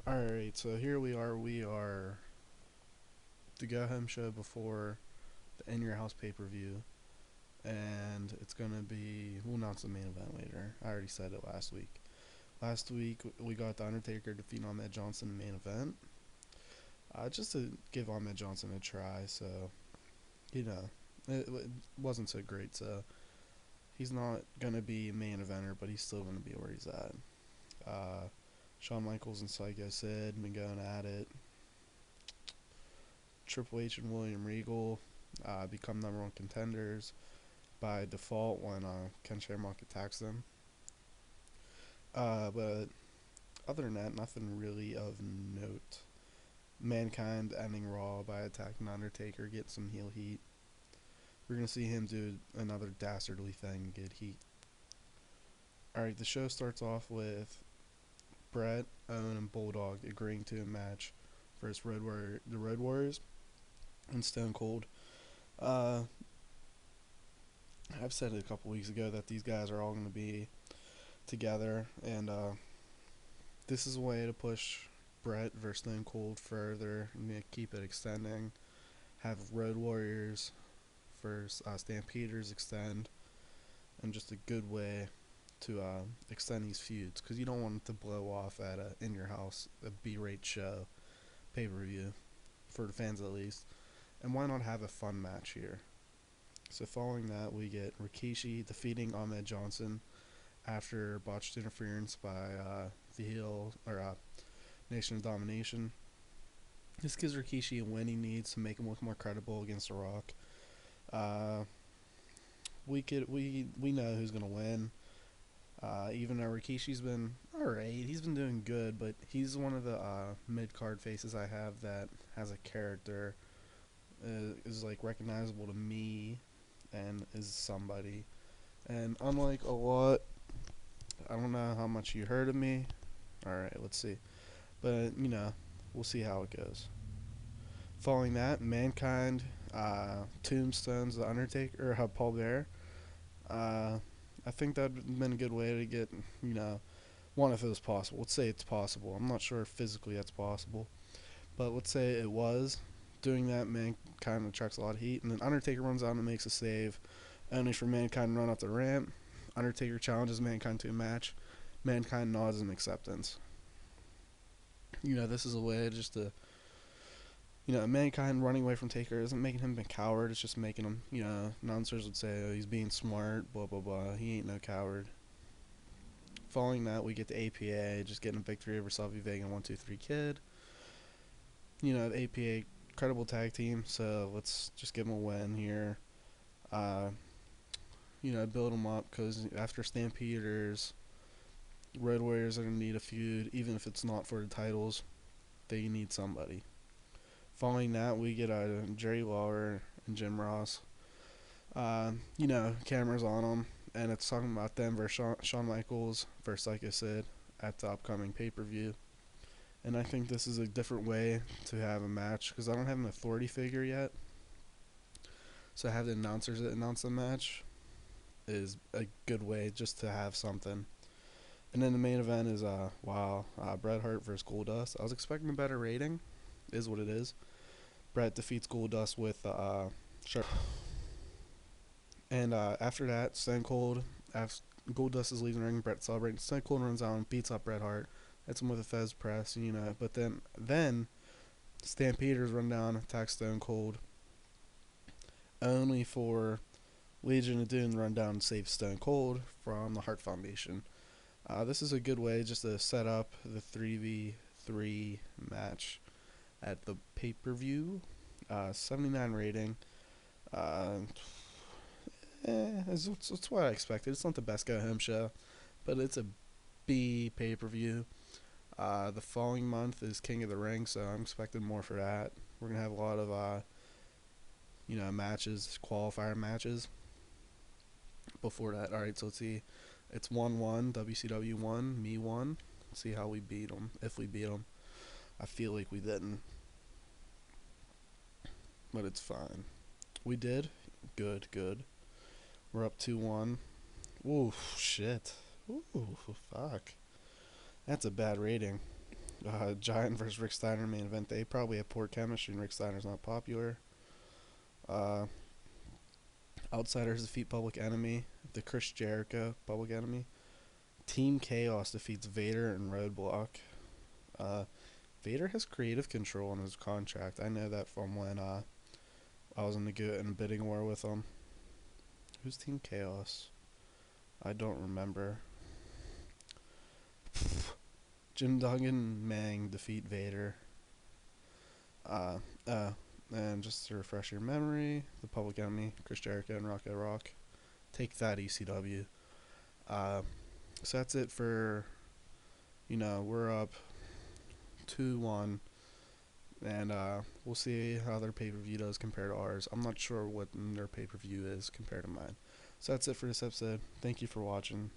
Alright, so here we are. We are the go home show before the In Your House pay per view. And it's going to be, we'll announce the main event later. I already said it last week. Last week, we got The Undertaker defeating Ahmed Johnson in the main event. Just to give Ahmed Johnson a try, so, you know, it wasn't so great. So, he's not going to be main eventer, but he's still going to be where he's at. Shawn Michaels and Psycho Sid been going at it. Triple H and William Regal become number one contenders by default when Ken Shamrock attacks them. But other than that, nothing really of note. Mankind ending Raw by attacking Undertaker, get some heel heat. We're going to see him do another dastardly thing, get heat. Alright, the show starts off with Bret, Owen, and Bulldog agreeing to a match versus the Road Warriors and Stone Cold. I've said it a couple weeks ago that these guys are all going to be together, and this is a way to push Bret versus Stone Cold further and keep it extending. Have Road Warriors versus Stampeders extend, and just a good way to extend these feuds, because you don't want it to blow off at In Your House, a B-rate show, pay-per-view, for the fans at least. And why not have a fun match here? So following that, we get Rikishi defeating Ahmed Johnson after botched interference by the heel, or Nation of Domination. This gives Rikishi a win he needs to make him look more credible against The Rock. We know who's gonna win. Even though Rikishi's been alright, he's been doing good, but he's one of the mid card faces I have that has a character, is like recognizable to me, and is somebody. And unlike a lot, I don't know how much you heard of me. Alright, let's see. But, we'll see how it goes. Following that, Mankind, Tombstones, The Undertaker, or Paul Bearer. I think that would have been a good way to get, one, if it was possible. Let's say it's possible. I'm not sure if physically that's possible. But let's say it was. Doing that, Mankind attracts a lot of heat. And then Undertaker runs out and makes a save, only for Mankind to run up the ramp. Undertaker challenges Mankind to a match. Mankind nods in acceptance. This is a way just to, Mankind running away from Taker isn't making him a coward. It's just making him, announcers would say, oh, he's being smart, blah, blah, blah. He ain't no coward. Following that, we get the APA, just getting a victory over Selfie Vega and 1-2-3 Kid. The APA, credible tag team, so let's just give them a win here. Build them up, because after Stampeders, Road Warriors are going to need a feud, even if it's not for the titles. They need somebody. Following that, we get Jerry Lawler and Jim Ross. Cameras on them, and it's talking about them versus Shawn Michaels versus Psycho Sid at the upcoming pay-per-view. And I think this is a different way to have a match, because I don't have an authority figure yet. So have the announcers that announce the match is a good way just to have something. And then the main event is Bret Hart versus Goldust. I was expecting a better rating, is what it is. Bret defeats Goldust with sharp. And after that, Stone Cold, after Goldust is leaving the ring, Bret celebrating. Stone Cold runs out and beats up Bret Hart. Hits him with a Fez press, But then Stampeders run down, attack Stone Cold, only for Legion of Doom to run down and save Stone Cold from the Hart Foundation. This is a good way just to set up the 3v3 match at the pay-per-view. 79 rating. It's what I expected. It's not the best go-home show, but it's a B pay-per-view. The following month is King of the Ring, so I'm expecting more for that. We're going to have a lot of, matches, qualifier matches before that. Alright, so let's see. It's 1-1, WCW 1, me 1. Let's see how we beat them, if we beat them. I feel like we didn't, but it's fine. We did? Good. We're up 2-1. Ooh, shit. Ooh, fuck. That's a bad rating. Giant versus Rick Steiner main event. They probably have poor chemistry, and Rick Steiner's not popular. Uh, Outsiders defeat Public Enemy. The Chris Jericho Public Enemy. Team Chaos defeats Vader and Roadblock. Uh, Vader has creative control in his contract. I know that from when I was in a bidding war with him. Who's Team Chaos? I don't remember. Jim Duggan and Mang defeat Vader. Uh, uh, and just to refresh your memory, the Public Enemy, Chris Jericho and Rocco Rock. Take that, ECW. Uh, so that's it for, we're up 2-1. And we'll see how their pay-per-view does compared to ours. I'm not sure what their pay-per-view is compared to mine. So that's it for this episode. Thank you for watching.